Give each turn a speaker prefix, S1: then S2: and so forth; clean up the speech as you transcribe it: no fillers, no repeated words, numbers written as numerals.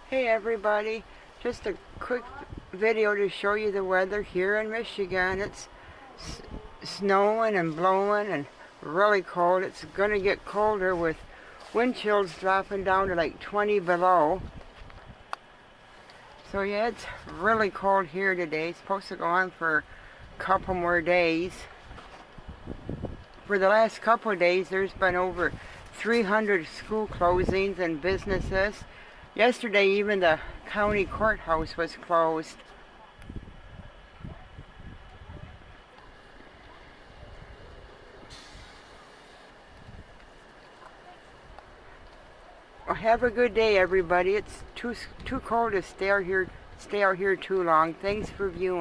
S1: Hey everybody, just a quick video to show you the weather here in Michigan. It's snowing and blowing and really cold. It's going to get colder with wind chills dropping down to like 20 below. So yeah, it's really cold here today. It's supposed to go on for a couple more days. For the last couple of days, there's been over 300 school closings and businesses. Yesterday, even the county courthouse was closed. Well, have a good day, everybody. It's too cold to stay out here too long. Thanks for viewing.